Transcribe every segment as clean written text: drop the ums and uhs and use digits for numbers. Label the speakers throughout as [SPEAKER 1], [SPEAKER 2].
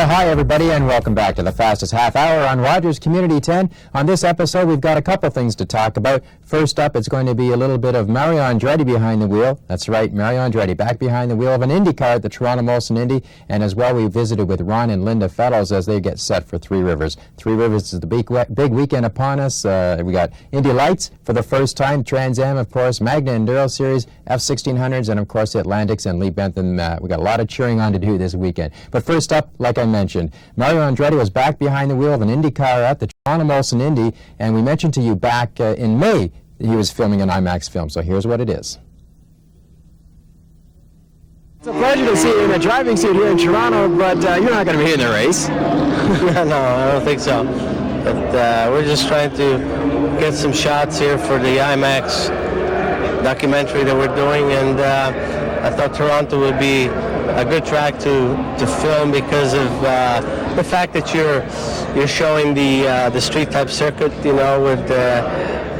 [SPEAKER 1] Hi, everybody, and welcome back to the fastest half hour on Rogers Community 10. On this episode, we've got a couple things to talk about. First up, it's going to be a little bit of Mario Andretti behind the wheel. That's right, Mario Andretti back behind the wheel of an Indy car at the Toronto Indy. And as well, we visited with Ron and Lynda Fellows as they get set for Three Rivers. Three Rivers is the big weekend upon us. We got Indy Lights for the first time, Trans Am, of course, Magna Enduro Series, F1600s, and of course the Atlantics and Lee Bentham. We got a lot of cheering on to do this weekend. But first up, like I mentioned, Mario Andretti was back behind the wheel of an Indy car at the Toronto Indy, and we mentioned to you back in May he was filming an IMAX film, so here's what it is.
[SPEAKER 2] It's a pleasure to see you in the driving seat here in Toronto, but you're not going to be in the race.
[SPEAKER 3] No, I don't think so. But we're just trying to get some shots here for the IMAX documentary that we're doing, and I thought Toronto would be a good track to film because of the fact that you're showing the street type circuit, you know, with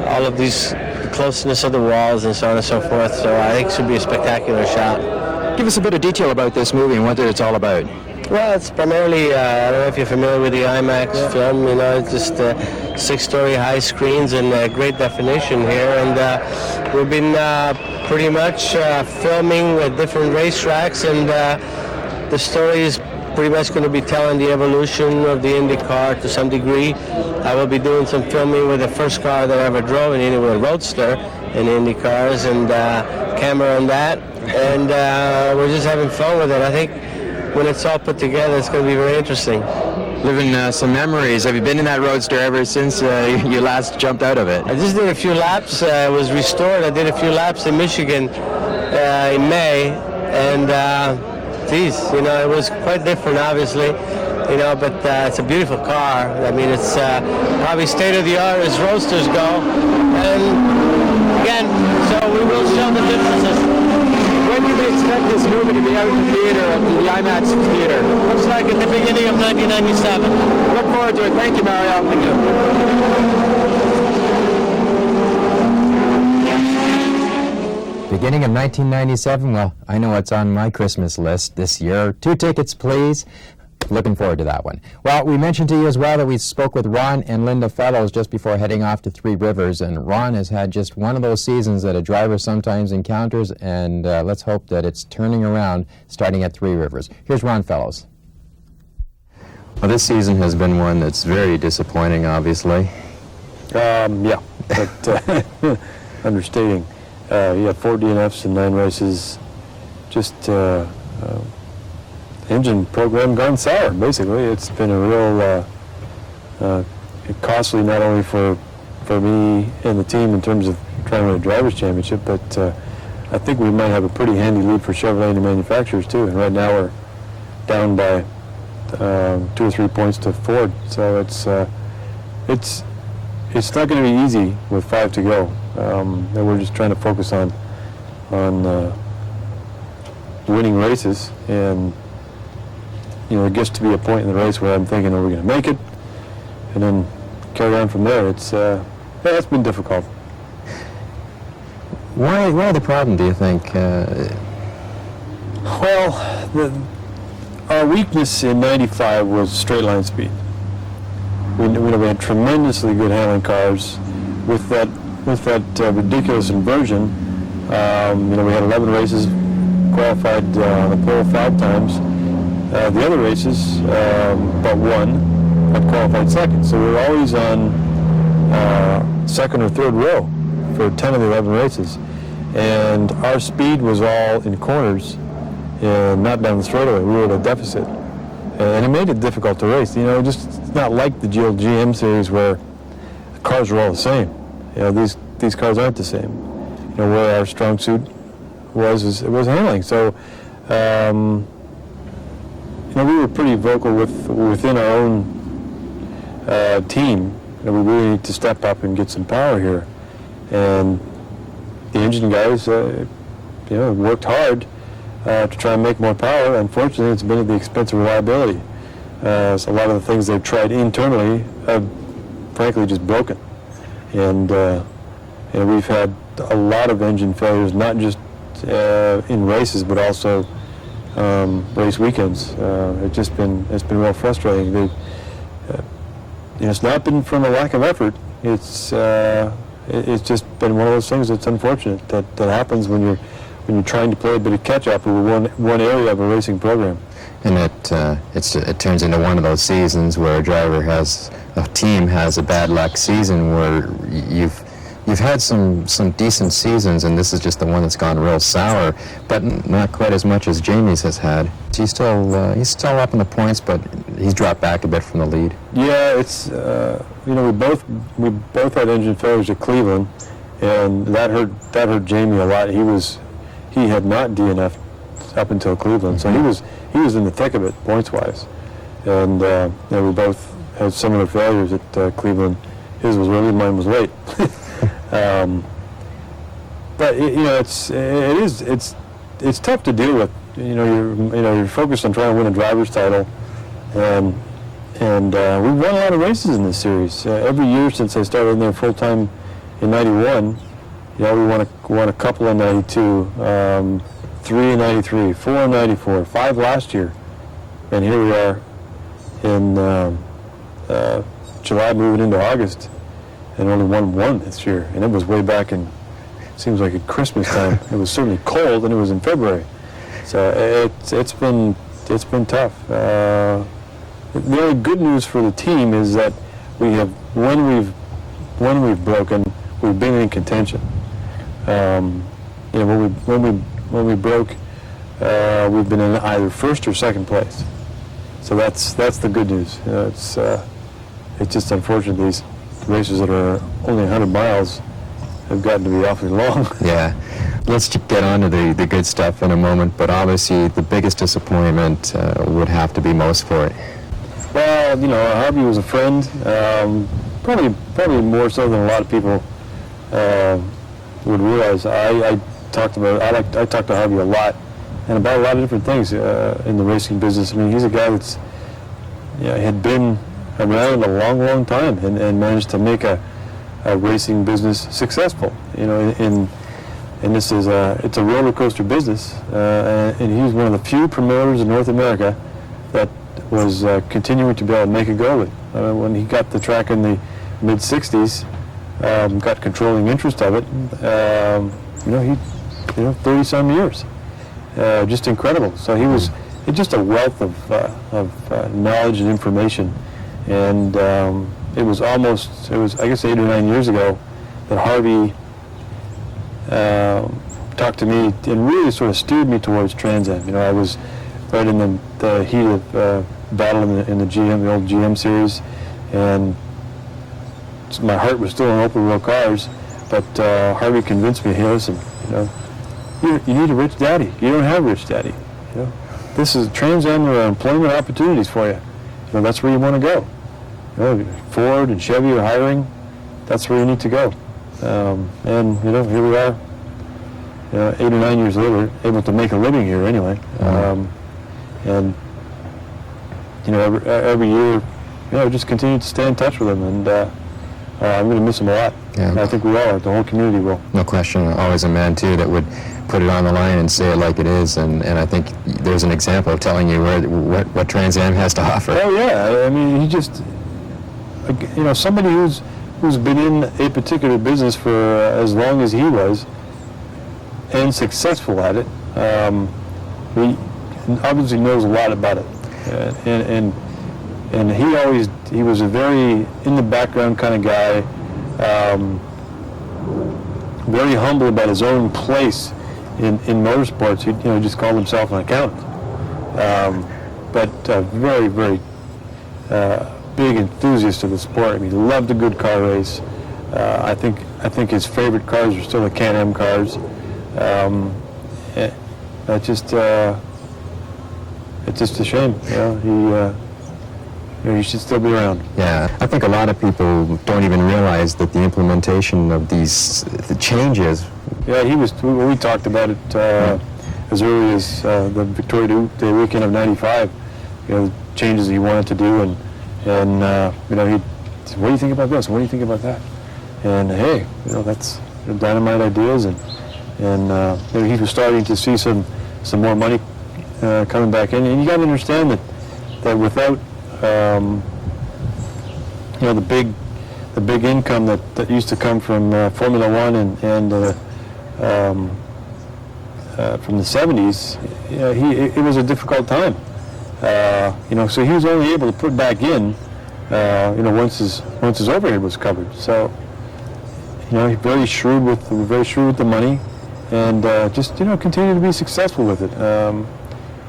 [SPEAKER 3] all of these closeness of the walls and so on and so forth. So I think it should be a spectacular shot.
[SPEAKER 2] Give us a bit of detail about this movie and what it's all about.
[SPEAKER 3] Well, it's primarily, I don't know if you're familiar with the IMAX film, you know, it's just 6-story high screens and great definition here. And we've been pretty much filming at different racetracks, and the story is pretty much going to be telling the evolution of the Indy car to some degree. I will be doing some filming with the first car that I ever drove in Indy, with a Roadster in Indy cars, and camera on that. And we're just having fun with it. I think when it's all put together, it's going to be very interesting.
[SPEAKER 2] Living some memories. Have you been in that Roadster ever since you last jumped out of it?
[SPEAKER 3] I just did a few laps. It was restored. I did a few laps in Michigan in May, and geez, you know, it was quite different, obviously, you know, but it's a beautiful car. I mean, it's probably state of the art as Roadsters go, and again, so we will show the differences.
[SPEAKER 2] When do we expect this movie to be out in the theater, the IMAX theater?
[SPEAKER 3] Looks like at the beginning of 1997.
[SPEAKER 2] Look forward to it. Thank you, Mario. Thank
[SPEAKER 1] you. Beginning of 1997, well, I know what's on my Christmas list this year. 2 tickets, please. Looking forward to that one. Well, we mentioned to you as well that we spoke with Ron and Lynda Fellows just before heading off to Three Rivers, and Ron has had just one of those seasons that a driver sometimes encounters, and let's hope that it's turning around starting at Three Rivers. Here's Ron Fellows.
[SPEAKER 4] Well, this season has been one that's very disappointing, obviously.
[SPEAKER 5] Yeah, but understating. Yeah, 4 DNFs in 9 races. Just engine program gone sour, basically. It's been a real costly, not only for me and the team in terms of trying to win a driver's championship, but I think we might have a pretty handy lead for Chevrolet and the manufacturers too. And right now we're down by 2 or 3 points to Ford. So it's not going to be easy with 5 to go. And we're just trying to focus on winning races, and you know, it gets to be a point in the race where I'm thinking, are we going to make it? And then carry on from there. It's been difficult.
[SPEAKER 4] Why the problem, do you think?
[SPEAKER 5] Well, our weakness in '95 was straight line speed. We had tremendously good handling cars with that ridiculous inversion. You know, we had 11 races, qualified on the pole 5 times. The other races, but 1, had qualified second. So we were always on second or third row for 10 of the 11 races. And our speed was all in corners and not down the straightaway. We were at a deficit. And it made it difficult to race. You know, just it's not like the old GM series where the cars were all the same. You know, these these cars aren't the same. Where our strong suit was handling. So, we were pretty vocal within our own team. We really need to step up and get some power here. And the engine guys, worked hard to try and make more power. Unfortunately, it's been at the expense of reliability. So a lot of the things they've tried internally have, frankly, just broken. And we've had a lot of engine failures, not just in races, but also race weekends. It's been real frustrating. It's not been from a lack of effort. It's just been one of those things that's unfortunate that happens when you're trying to play a bit of catch up with one area of a racing program.
[SPEAKER 4] And it turns into one of those seasons where a team has a bad luck season where you've had some decent seasons, and this is just the one that's gone real sour, but not quite as much as Jamie's has had. He's still up in the points, but he's dropped back a bit from the lead.
[SPEAKER 5] Yeah, it's we both had engine failures at Cleveland, and that hurt Jamie a lot. He had not DNF'd up until Cleveland, so he was in the thick of it points wise, and we both had similar failures at Cleveland. His was early, mine was late. But it's tough to deal with. You're focused on trying to win a driver's title, and we've won a lot of races in this series. Every year since I started in there full time in '91, we won a couple in '92, 3 in '93, 4 in '94, 5 last year, and here we are in July moving into August, and only won one this year, and it was way back in, seems like at Christmas time. It was certainly cold, and it was in February, so it's been tough. The only good news for the team is that when we've broken, we've been in contention. When we broke, we've been in either first or second place. So that's the good news. It's just unfortunate these races that are only 100 miles have gotten to be awfully long.
[SPEAKER 4] Yeah. Let's get on to the good stuff in a moment, but obviously the biggest disappointment would have to be most for it.
[SPEAKER 5] Well, Harvey was a friend, probably more so than a lot of people would realize. I talked to Harvey a lot, and about a lot of different things in the racing business. I mean, he's a guy that's had been around a long, long time and managed to make a racing business successful. And this is it's a roller coaster business, and he's one of the few promoters in North America that was continuing to be able to make a go of it. When he got the track in the mid '60s, got controlling interest of it. He 30-some years, just incredible. So he was just a wealth of knowledge and information, and it was I guess 8 or 9 years ago that Harvey talked to me and really sort of steered me towards Trans Am. I was right in the heat of battle in the old GM series, and my heart was still in open wheel cars, but Harvey convinced me, hey, listen, you need a rich daddy. You don't have a rich daddy. This is Trans Am, there are employment opportunities for you. That's where you want to go. Ford and Chevy are hiring. That's where you need to go. And here we are, 8 or 9 years later, able to make a living here anyway. And every year, just continue to stay in touch with him, and I'm going to miss him a lot.
[SPEAKER 4] Yeah.
[SPEAKER 5] And I think we all are. The whole community will.
[SPEAKER 4] No question. Always a man too that would put it on the line and say it like it is, and I think there's an example telling you what Trans Am has to offer.
[SPEAKER 5] Oh yeah, I mean he just somebody who's been in a particular business for as long as he was and successful at it. He obviously knows a lot about it, and he was a very in the background kind of guy, very humble about his own place in motorsports. He just called himself an accountant, but very, very big enthusiast of the sport. I mean, he loved a good car race. I think I think his favorite cars are still the Can-Am cars. It's just a shame. He should still be around.
[SPEAKER 4] Yeah, I think a lot of people don't even realize that the implementation of the changes.
[SPEAKER 5] Yeah, we talked about it as early as the Victoria Day weekend of '95. Changes he wanted to do, and he said, "What do you think about this? What do you think about that?" And hey, that's dynamite ideas, and he was starting to see some more money coming back in. And you got to understand that without the big income that used to come from Formula One and from the '70s, it was a difficult time. So he was only able to put back in, once his overhead was covered. So, he's very shrewd with the money, and just continue to be successful with it.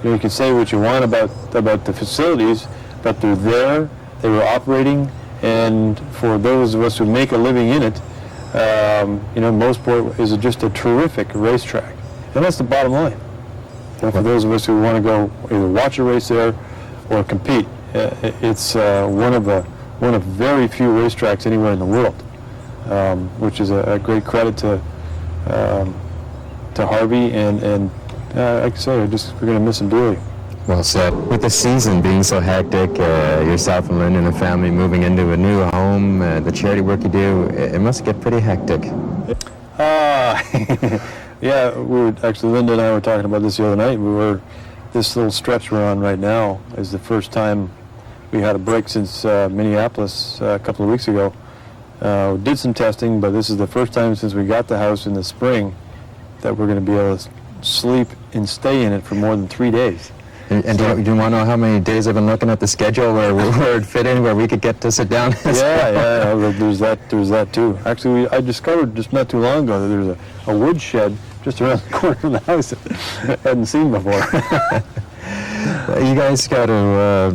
[SPEAKER 5] You can say what you want about the facilities, but they're there. They were operating, and for those of us who make a living in it, Mosport is just a terrific racetrack, and that's the bottom line. For those of us who want to go either watch a race there or compete, it's one of very few racetracks anywhere in the world, which is a great credit to Harvey, and like I say, we're going to miss him dearly.
[SPEAKER 4] Well said. With the season being so hectic, yourself and Lynda and the family moving into a new home, the charity work you do, it must get pretty hectic.
[SPEAKER 5] Yeah, Lynda and I were talking about this the other night. This little stretch we're on right now is the first time we had a break since Minneapolis a couple of weeks ago. We did some testing, but this is the first time since we got the house in the spring that we're going to be able to sleep and stay in it for more than 3 days.
[SPEAKER 4] And do you want to know how many days I've been looking at the schedule where it'd fit in, where we could get to sit down?
[SPEAKER 5] Yeah, there's that too. Actually, I discovered just not too long ago that there's a wood shed just around the corner of the house that I hadn't seen before.
[SPEAKER 4] You guys got to,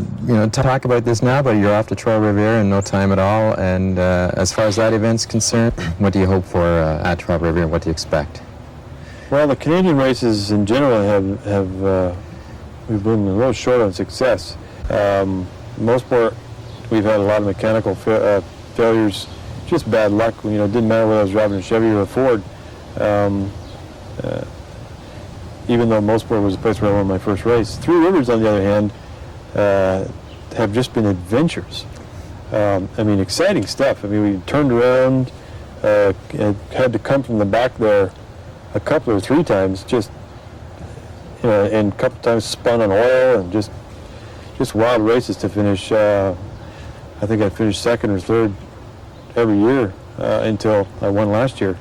[SPEAKER 4] talk about this now, but you're off to Trois-Rivières in no time at all. And as far as that event's concerned, what do you hope for at Trois-Rivières? What do you expect?
[SPEAKER 5] Well, the Canadian races in general have we've been a little short on success. Most part, we've had a lot of mechanical failures, just bad luck. It didn't matter whether I was driving a Chevy or a Ford. Even though Mosport was the place where I won my first race. Three Rivers, on the other hand, have just been adventures. Exciting stuff. We turned around, had to come from the back there a couple or three times, and a couple times spun on oil, and just wild races to finish. I think I finished second or third every year until I won last year.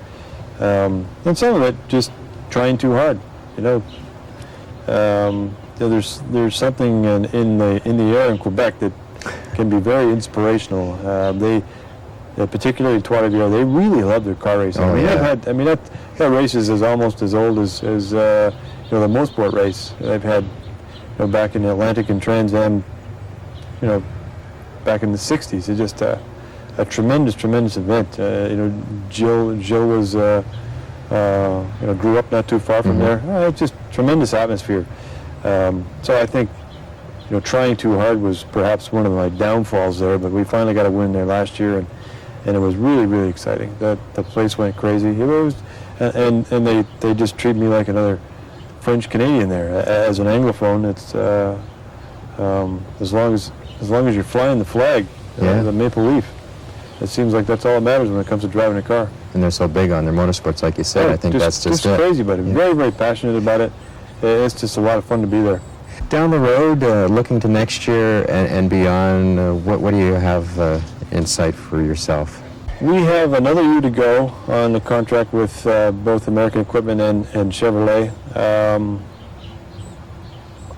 [SPEAKER 5] And some of it just trying too hard. There's something in the air in Quebec that can be very inspirational. They particularly Trois-Rivières, they really love their car racing. That race is almost as old as the Mosport race. They've had back in the Atlantic and Trans Am, back in the '60s. It's just a tremendous event. Jill was grew up not too far from there. It's just tremendous atmosphere. So I think trying too hard was perhaps one of my downfalls there. But we finally got a win there last year, and it was really exciting. The place went crazy. It was, and they just treat me like another French Canadian there. As an Anglophone, it's as long as you're flying the flag, the maple leaf. It seems like that's all that matters when it comes to driving a car.
[SPEAKER 4] And they're so big on their motorsports, like you said. I think that's just it.
[SPEAKER 5] Crazy about it. Yeah. Very passionate about it. It's just a lot of fun to be there.
[SPEAKER 4] Down the road, looking to next year and beyond, what do you have in sight for yourself?
[SPEAKER 5] We have another year to go on the contract with both American Equipment and Chevrolet.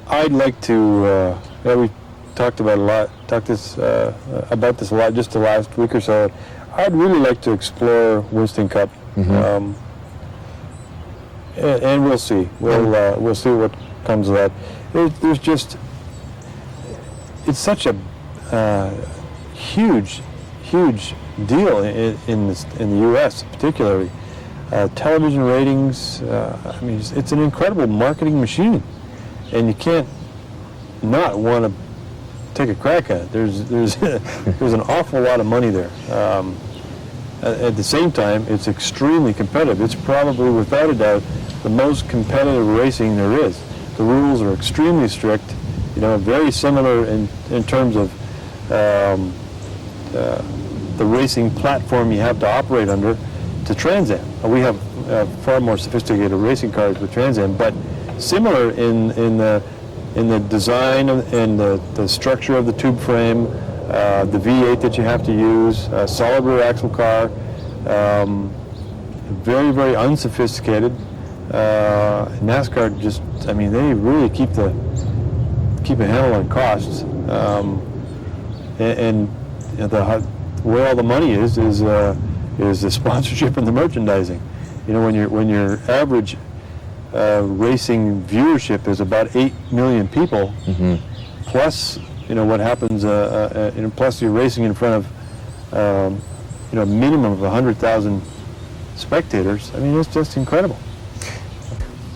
[SPEAKER 5] I'd like to. We talked about this a lot just the last week or so. I'd really like to explore Winston Cup, and we'll see. We'll see what comes of that. There's just, it's such a huge huge deal in the U.S. particularly. Television ratings, I mean, it's an incredible marketing machine, and you can't not want to take a crack at it. There's an awful lot of money there. At the same time, it's extremely competitive. It's probably, without a doubt, the most competitive racing there is. The rules are extremely strict, very similar in terms of the racing platform you have to operate under to Trans Am. We have far more sophisticated racing cars with Trans Am, but similar in the design and the structure of the tube frame, the V8 that you have to use, solid rear axle car, very, very unsophisticated. NASCAR just, I mean, they really keep a handle on costs, and where all the money is the sponsorship and the merchandising. When your average racing viewership is about 8 million people, plus what happens, plus you're racing in front of a minimum of 100,000 spectators. I mean, it's just incredible.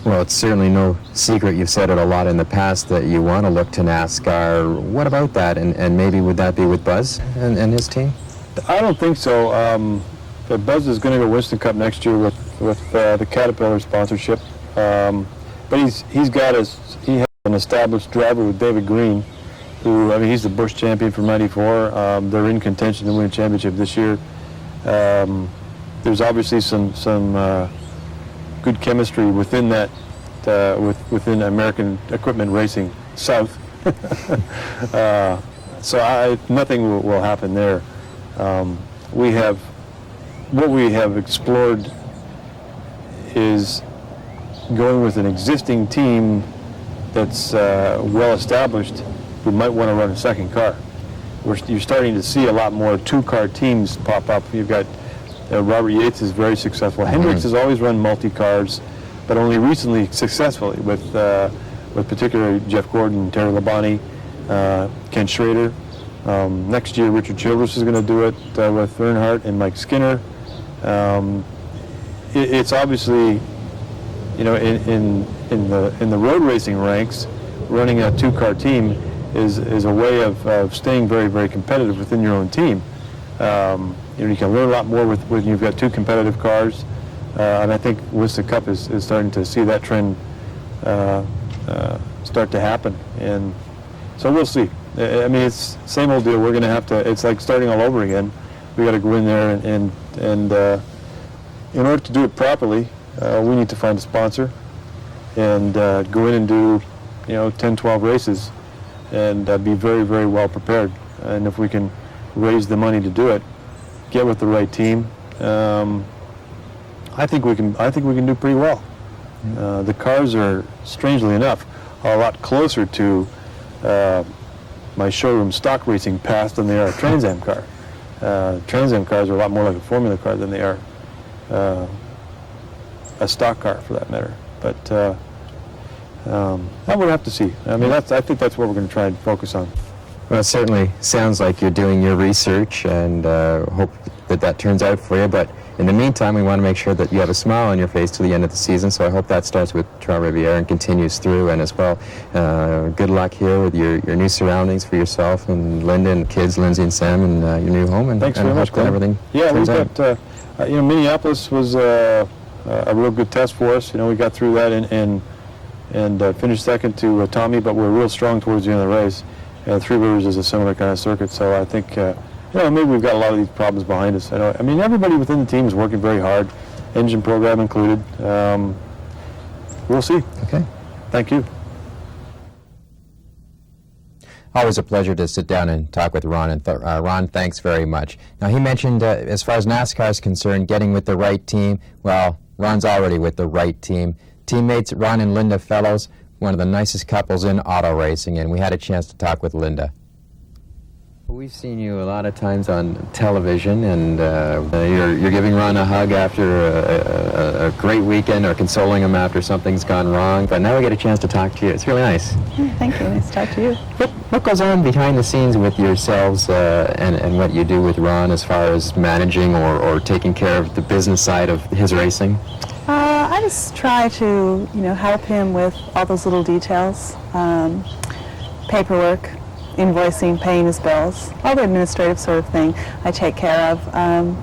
[SPEAKER 4] Well, it's certainly no secret, you've said it a lot in the past, that you want to look to NASCAR. What about that? And maybe would that be with Buzz and his team?
[SPEAKER 5] I don't think so. But Buzz is going to go Winston Cup next year with the Caterpillar sponsorship. But he has an established driver with David Green, who, I mean, he's the Busch champion from '94. They're in contention to win a championship this year. There's obviously some good chemistry within that, within American Equipment Racing South. So nothing will happen there. What we have explored is going with an existing team that's well established who might want to run a second car. You're starting to see a lot more two-car teams pop up. You've got Robert Yates is very successful. Hendricks has always run multi-cars, but only recently successfully with particularly Jeff Gordon, Terry Labonte, Ken Schrader. Next year, Richard Childress is going to do it with Earnhardt and Mike Skinner. It's obviously, in the road racing ranks, running a two-car team is a way of staying very, very competitive within your own team. You can learn a lot more when you've got two competitive cars, and I think Winston Cup is starting to see that trend start to happen, and so we'll see. I mean, it's same old deal. We're going to have to. It's like starting all over again. We got to go in there and in order to do it properly, we need to find a sponsor and go in and do 10, 12 races and be very, very well prepared. And if we can raise the money to do it, get with the right team, I think we can do pretty well. The cars are, strangely enough, a lot closer to my showroom stock racing past than they are a Trans Am car. Trans Am cars are a lot more like a formula car than they are a stock car, for that matter. But that we'll have to see. I mean, I think that's what we're going to try and focus on.
[SPEAKER 4] Well, it certainly sounds like you're doing your research, and hope that turns out for you. But in the meantime, we want to make sure that you have a smile on your face to the end of the season, so I hope that starts with Toronto Riviera and continues through. And as well, good luck here with your new surroundings for yourself and Lynda and kids, Lindsay and Sam, and your new home. And
[SPEAKER 5] thanks very much,
[SPEAKER 4] Glenn. Everything
[SPEAKER 5] we've got, Minneapolis was a real good test for us. We got through that and finished second to Tommy, but we're real strong towards the end of the race. Three Rivers is a similar kind of circuit, so I think maybe we've got a lot of these problems behind us. I mean, everybody within the team is working very hard, engine program included. We'll see.
[SPEAKER 4] Okay.
[SPEAKER 5] Thank you.
[SPEAKER 1] Always a pleasure to sit down and talk with Ron. And Ron, thanks very much. Now, he mentioned, as far as NASCAR is concerned, getting with the right team. Well, Ron's already with the right team. Teammates Ron and Lynda Fellows, one of the nicest couples in auto racing, and we had a chance to talk with Lynda.
[SPEAKER 4] We've seen you a lot of times on television, and you're giving Ron a hug after a great weekend, or consoling him after something's gone wrong. But now we get a chance to talk to you. It's really nice.
[SPEAKER 6] Thank you. Nice to talk to you.
[SPEAKER 4] What goes on behind the scenes with yourselves and what you do with Ron as far as managing or taking care of the business side of his racing?
[SPEAKER 6] I just try to, help him with all those little details, paperwork, invoicing, paying his bills, all the administrative sort of thing I take care of.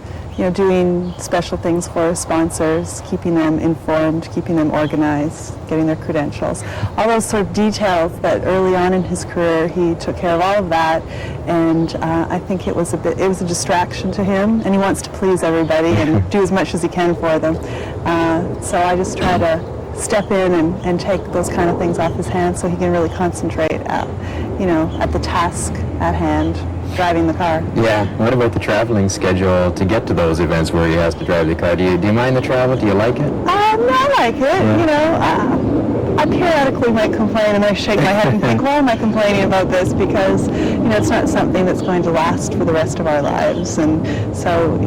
[SPEAKER 6] Doing special things for sponsors, keeping them informed, keeping them organized, getting their credentials. All those sort of details that early on in his career he took care of all of that, and I think it was a distraction to him, and he wants to please everybody and do as much as he can for them. So I just try to step in and take those kind of things off his hands so he can really concentrate at the task at hand, driving the car.
[SPEAKER 4] Yeah. What about the traveling schedule to get to those events where he has to drive the car? Do you mind the travel? Do you like it?
[SPEAKER 6] No, I like it.
[SPEAKER 4] Yeah.
[SPEAKER 6] I periodically might complain, and I shake my head and think, why am I complaining about this? Because, it's not something that's going to last for the rest of our lives. And so,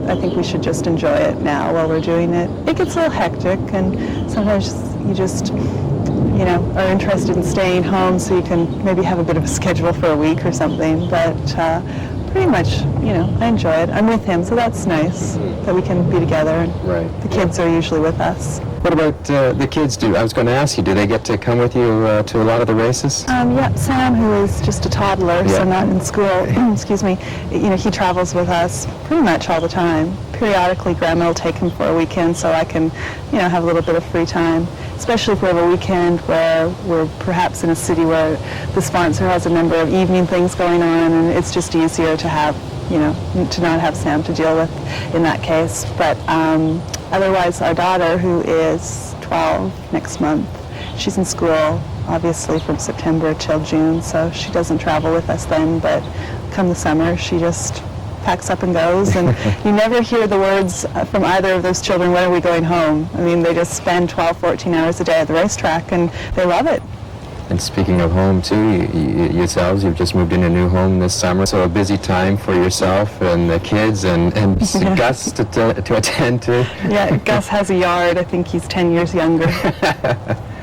[SPEAKER 6] I think we should just enjoy it now while we're doing it. It gets a little hectic, and sometimes you just, are interested in staying home so you can maybe have a bit of a schedule for a week or something. But pretty much, I enjoy it. I'm with him, so that's nice that we can be together. And
[SPEAKER 4] Right.
[SPEAKER 6] the kids are usually with us.
[SPEAKER 4] What about the kids? I was going to ask you, do they get to come with you to a lot of the races?
[SPEAKER 6] Yep, Sam, who is just a toddler,
[SPEAKER 4] Yeah.
[SPEAKER 6] so not in school, excuse me, he travels with us pretty much all the time. Periodically, Grandma will take him for a weekend so I can, have a little bit of free time, especially if we have a weekend where we're perhaps in a city where the sponsor has a number of evening things going on, and it's just easier to have, to not have Sam to deal with in that case. But otherwise, our daughter, who is 12 next month, she's in school, obviously, from September till June, so she doesn't travel with us then, but come the summer, she just packs up and goes, and you never hear the words from either of those children, when are we going home? I mean, they just spend 12, 14 hours a day at the racetrack, and they love it.
[SPEAKER 4] And speaking of home, too, yourselves, you've just moved in a new home this summer, so a busy time for yourself and the kids and Gus to attend to.
[SPEAKER 6] Yeah, Gus has a yard. I think he's 10 years younger.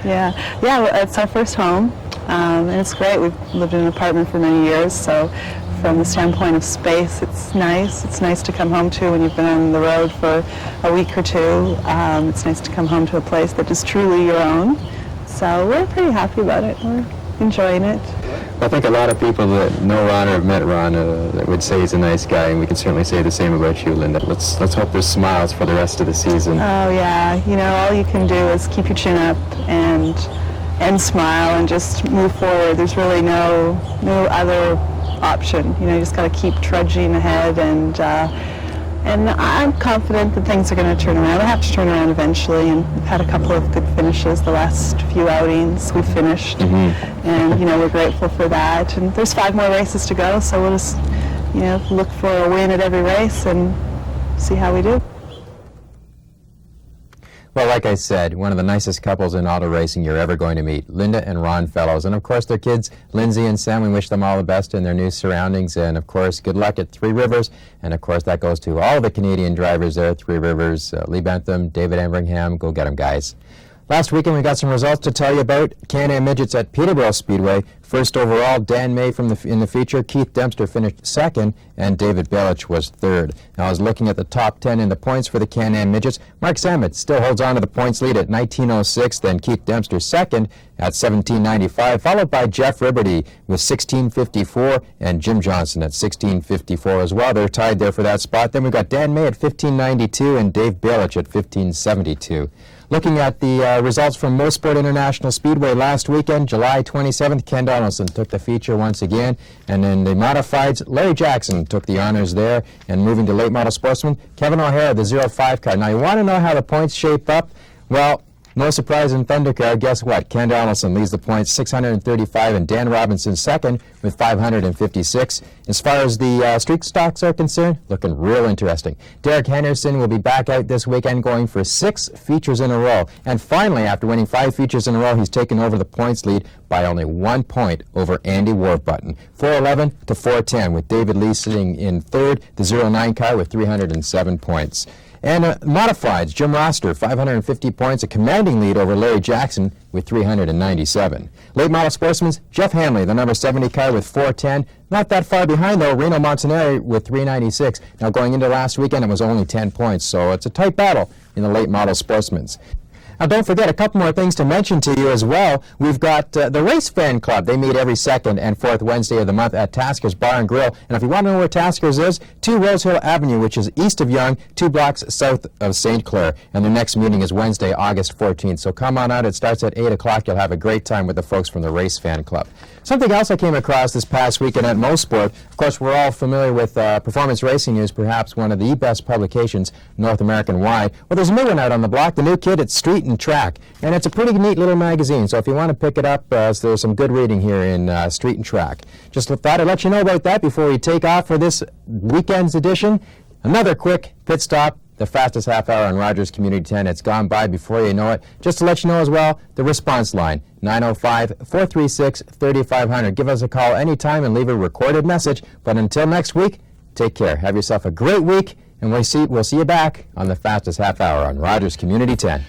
[SPEAKER 6] Yeah, it's our first home, and it's great. We've lived in an apartment for many years, so from the standpoint of space, it's nice. It's nice to come home to when you've been on the road for a week or two. It's nice to come home to a place that is truly your own. So we're pretty happy about it. We're enjoying it.
[SPEAKER 4] I think a lot of people that know Ron or have met Ron that would say he's a nice guy, and we can certainly say the same about you, Lynda. Let's hope there's smiles for the rest of the season.
[SPEAKER 6] Oh yeah, all you can do is keep your chin up and smile and just move forward. There's really no other option. You just got to keep trudging ahead, and I'm confident that things are going to turn around. They have to turn around eventually, and we've had a couple of good finishes the last few outings. We've finished, and we're grateful for that. And there's 5 more races to go, so we'll just look for a win at every race and see how we do.
[SPEAKER 1] Well, like I said, one of the nicest couples in auto racing you're ever going to meet, Lynda and Ron Fellows. And, of course, their kids, Lindsay and Sam, we wish them all the best in their new surroundings. And, of course, good luck at Three Rivers. And, of course, that goes to all the Canadian drivers there, Three Rivers, Lee Bentham, David Embringham. Go get them, guys. Last weekend, we got some results to tell you about. Can-Am Midgets at Peterborough Speedway. First overall, Dan May in the feature. Keith Dempster finished second, and David Belich was third. Now, I was looking at the top 10 in the points for the Can-Am Midgets. Mark Samet still holds on to the points lead at 1906, then Keith Dempster second at 1795, followed by Jeff Riberty with 1654, and Jim Johnson at 1654 as well. They're tied there for that spot. Then we've got Dan May at 1592 and Dave Belich at 1572. Looking at the results from Mosport International Speedway last weekend, July 27th, Ken Donaldson took the feature once again. And in the modifieds, Larry Jackson took the honors there. And moving to late model sportsman, Kevin O'Hara, the 05 car. Now, you want to know how the points shape up? Well, No surprise in Thundercar. Guess what? Ken Donaldson leads the points, 635, and Dan Robinson second with 556. As far as the streak stocks are concerned, looking real interesting. Derek Henderson will be back out this weekend going for 6 features in a row. And finally, after winning 5 features in a row, he's taken over the points lead by only 1 point over Andy Warburton. 411 to 410, with David Lee sitting in third, the 09 car with 307 points. And modifieds, Jim Roster, 550 points, a commanding lead over Larry Jackson with 397. Late model sportsmen, Jeff Hamley, the number 70 car with 410. Not that far behind, though, Reno Montanari with 396. Now, going into last weekend, it was only 10 points, so it's a tight battle in the late model sportsmen's. Now, don't forget, a couple more things to mention to you as well. We've got the Race Fan Club. They meet every second and fourth Wednesday of the month at Tasker's Bar and Grill. And if you want to know where Tasker's is, 2 Rose Hill Avenue, which is east of Yonge, 2 blocks south of St. Clair. And the next meeting is Wednesday, August 14th. So come on out. It starts at 8 o'clock. You'll have a great time with the folks from the Race Fan Club. Something else I came across this past weekend at Mosport. Of course, we're all familiar with Performance Racing News, perhaps one of the best publications North American-wide. Well, there's a new one out on the block, the new kid at Street and Track. And it's a pretty neat little magazine, so if you want to pick it up, there's some good reading here in Street and Track. Just thought I'd let you know about that before we take off for this weekend's edition. Another quick pit stop, the fastest half hour on Rogers Community 10. It's gone by before you know it. Just to let you know as well, the response line, 905-436-3500. Give us a call anytime and leave a recorded message. But until next week, take care. Have yourself a great week, and we'll see you back on the fastest half hour on Rogers Community 10.